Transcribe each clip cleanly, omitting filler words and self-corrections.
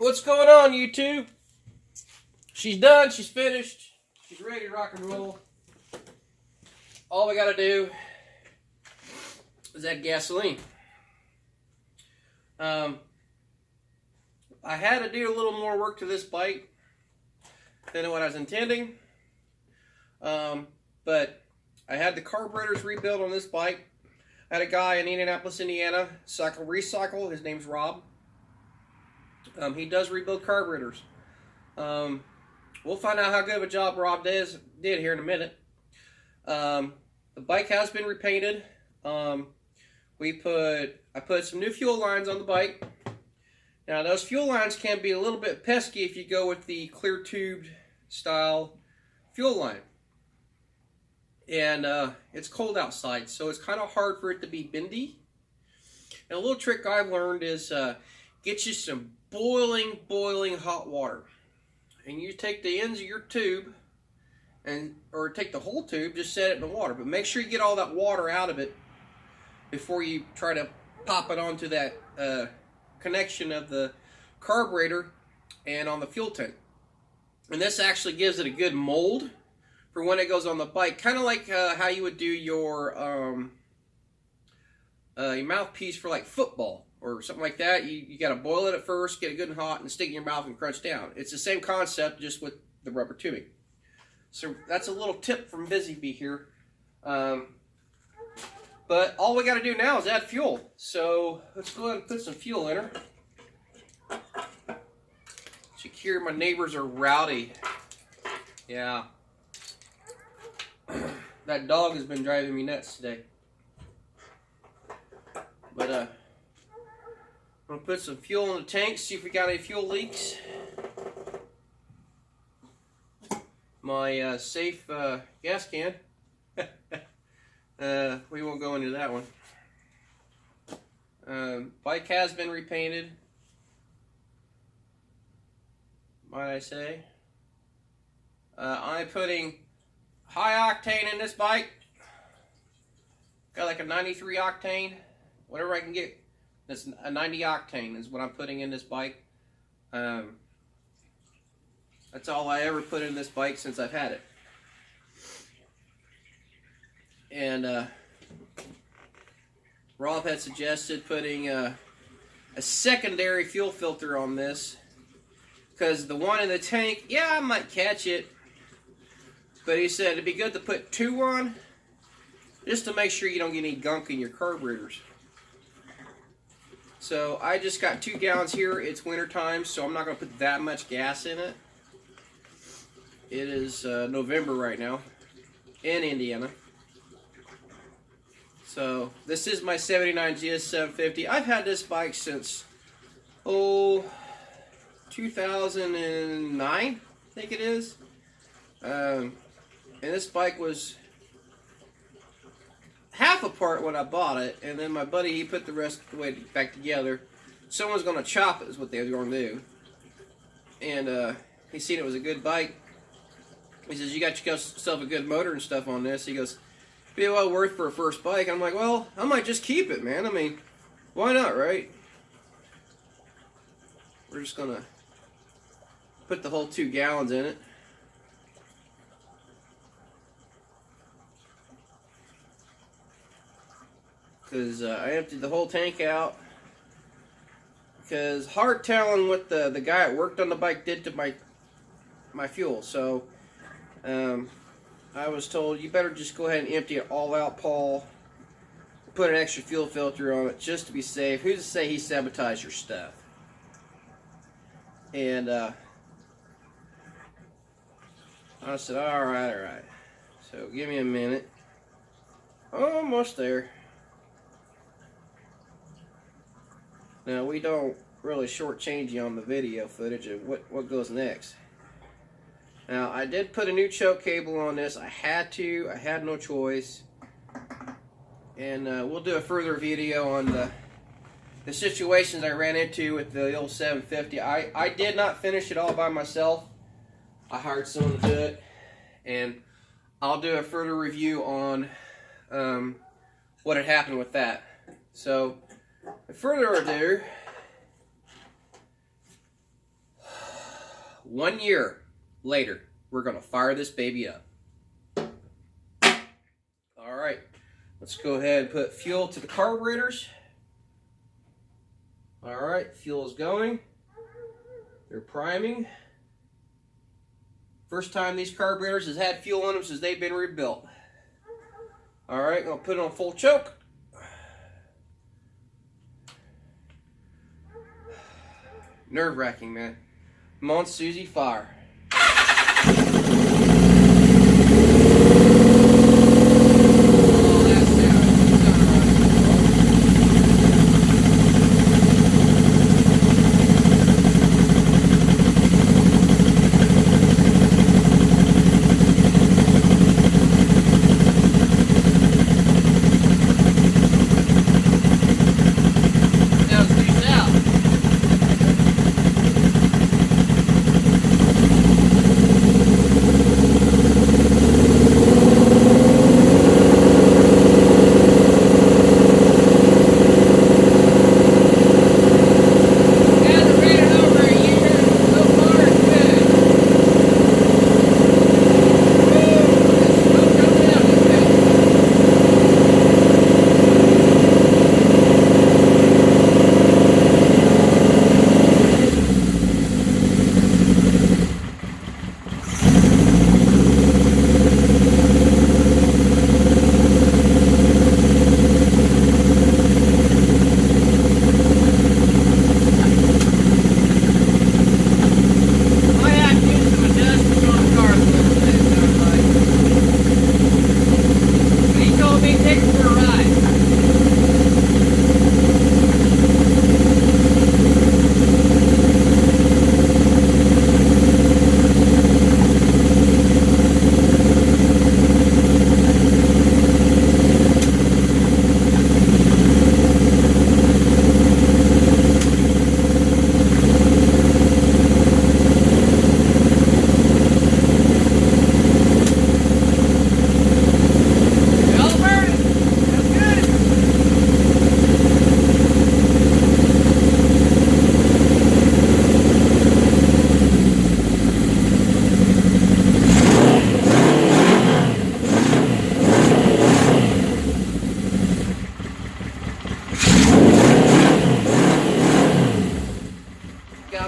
What's going on, YouTube? She's done. She's finished. She's ready to rock and roll. All we got to do is add gasoline. I had to do a little more work to this bike than what I was intending. But I had the carburetors rebuilt on this bike. I had a guy in Indianapolis, Indiana, Cycle Recycle. His name's Rob. He does rebuild carburetors. We'll find out how good of a job Rob did here in a minute. The bike has been repainted. I put some new fuel lines on the bike. Now those fuel lines can be a little bit pesky if you go with the clear tubed style fuel line. And it's cold outside, so it's kind of hard for it to be bendy. And a little trick I've learned is get you some boiling hot water. And you take the ends of your tube, or take the whole tube, just set it in the water. But make sure you get all that water out of it before you try to pop it onto that connection of the carburetor and on the fuel tank. And this actually gives it a good mold for when it goes on the bike. Kind of like how you would do your mouthpiece for like football or something like that. You got to boil it at first, get it good and hot, and stick it in your mouth and crunch down. It's the same concept, just with the rubber tubing. So that's a little tip from Busy Bee here. But all we got to do now is add fuel. So let's go ahead and put some fuel in her. Secure, my neighbors are rowdy. Yeah. That dog has been driving me nuts today. But I'm gonna put some fuel in the tank, see if we got any fuel leaks. My safe gas can. We won't go into that one. Bike has been repainted, might I say. I'm putting high octane in this bike. Got like a 93 octane. Whatever I can get. That's a 90 octane is what I'm putting in this bike. That's all I ever put in this bike since I've had it. And Rob had suggested putting a secondary fuel filter on this, because the one in the tank, yeah, I might catch it, but he said it'd be good to put two on, just to make sure you don't get any gunk in your carburetors. So I just got 2 gallons here. It's winter time, so I'm not going to put that much gas in it. It is November right now in Indiana. So this is my 79 GS750. I've had this bike since 2009, I think it is. And this bike was half apart when I bought it, and then my buddy, he put the rest of the way back together. Someone's going to chop it is what they were going to do. And he seen it was a good bike. He says, you got yourself a good motor and stuff on this. He goes, be well worth for a first bike. I'm like, well, I might just keep it, man. I mean, why not, right? We're just going to put the whole 2 gallons in it. Because I emptied the whole tank out. Because hard telling what the guy that worked on the bike did to my fuel. So I was told, you better just go ahead and empty it all out, Paul. Put an extra fuel filter on it just to be safe. Who's to say he sabotaged your stuff? And I said, all right. So give me a minute. Almost there. Now, we don't really shortchange you on the video footage of what goes next. Now, I did put a new choke cable on this. I had to. I had no choice. And we'll do a further video on the situations I ran into with the old 750. I did not finish it all by myself. I hired someone to do it. And I'll do a further review on what had happened with that. So, without further ado, 1 year later, we're going to fire this baby up. All right, let's go ahead and put fuel to the carburetors. All right, fuel is going. They're priming. First time these carburetors has had fuel in them since they've been rebuilt. All right, I'll put it on full choke. Nerve-wracking, man. Come on, Susie, fire.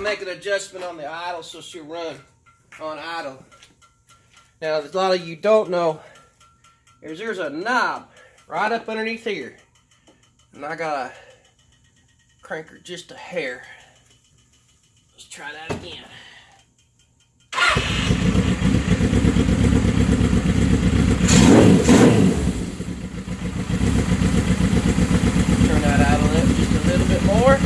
Make an adjustment on the idle so she'll run on idle. Now, a lot of you don't know, there's a knob right up underneath here, and I gotta crank her just a hair. Let's try that again. Turn that idle up just a little bit more.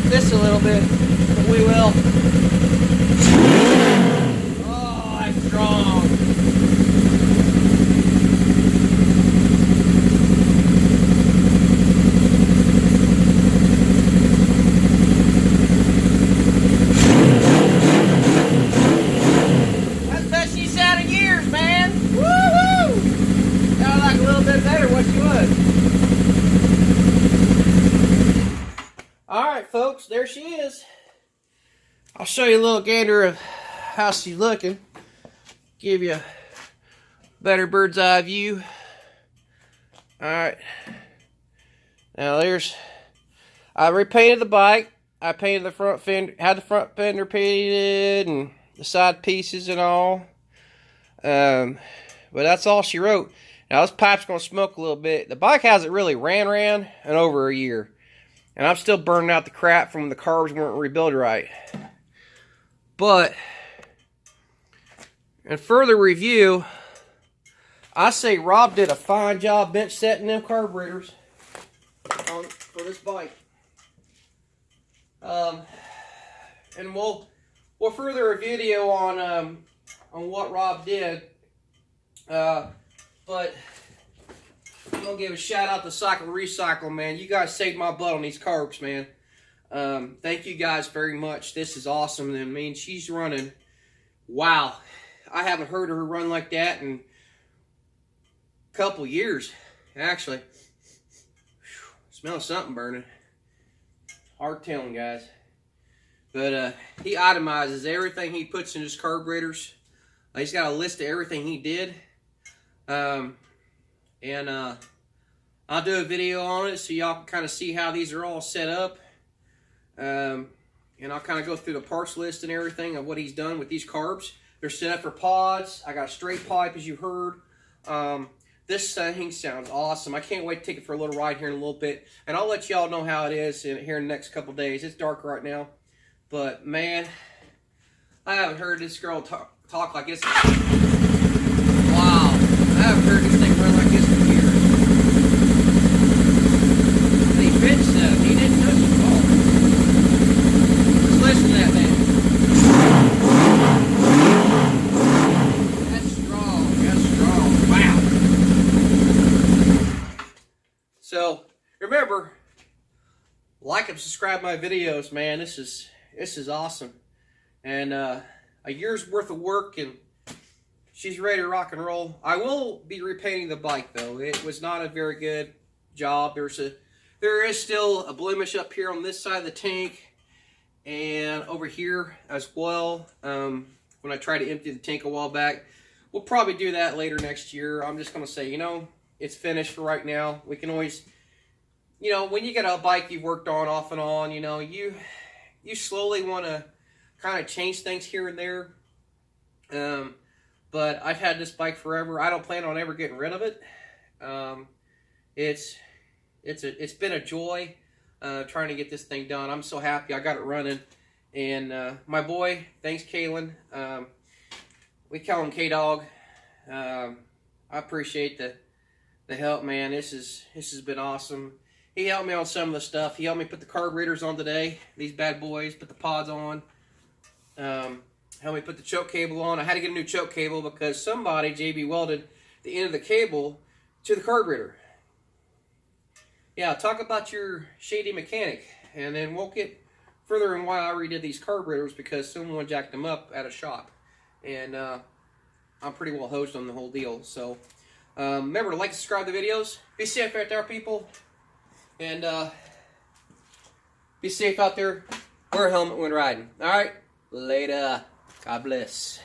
This a little bit, but we will. Oh, that's strong. That's the best she's had in years, man. Woohoo! Sounded like a little bit better what she was. Alright folks, there she is. I'll show you a little gander of how she's looking. Give you a better bird's eye view. Alright. Now I repainted the bike. I painted the front fender, had the front fender painted and the side pieces and all. But that's all she wrote. Now this pipe's going to smoke a little bit. The bike hasn't really ran in over a year. And I'm still burning out the crap from the carbs weren't rebuilt right. But, in further review, I say Rob did a fine job bench setting them carburetors for this bike. And we'll further a video on what Rob did. But I'm gonna give a shout out to Cycle Recycle, man. You guys saved my butt on these carbs, man. Thank you guys very much. This is awesome. I mean, she's running. Wow. I haven't heard her run like that in a couple years, actually. Smell something burning. Hard telling, guys. But he itemizes everything he puts in his carburetors. He's got a list of everything he did. I'll do a video on it so y'all can kind of see how these are all set up. And I'll kind of go through the parts list and everything of what he's done with these carbs. They're set up for pods. I got a straight pipe, as you heard. This thing sounds awesome. I can't wait to take it for a little ride here in a little bit. And I'll let y'all know how it is here in the next couple days. It's dark right now. But, man, I haven't heard this girl talk like this. Wow. I haven't heard this thing run like this in years. And he pitched that. He didn't touch the ball. Just listen to that, man. That's strong. That's strong. Wow. So, remember, like and subscribe my videos, man. This is awesome. And a year's worth of work, and she's ready to rock and roll. I will be repainting the bike, though. It was not a very good job. There is still a blemish up here on this side of the tank, and over here as well. When I tried to empty the tank a while back, we'll probably do that later next year. I'm just gonna say, it's finished for right now. We can always, when you get a bike you've worked on off and on, you slowly want to kind of change things here and there. But I've had this bike forever. I don't plan on ever getting rid of it. It's been a joy trying to get this thing done. I'm so happy I got it running. And my boy, thanks Kalen. We call him K-Dog. I appreciate the help, man. This has been awesome. He helped me on some of the stuff. He helped me put the carburetors on today. These bad boys, put the pods on. Helped me put the choke cable on. I had to get a new choke cable because somebody, JB, welded the end of the cable to the carburetor. Yeah, talk about your shady mechanic. And then we'll get further in why I redid these carburetors, because someone jacked them up at a shop. And I'm pretty well hosed on the whole deal. So remember to like and subscribe to the videos. Be safe out there, people. And be safe out there. Wear a helmet when riding. All right? Later. God bless.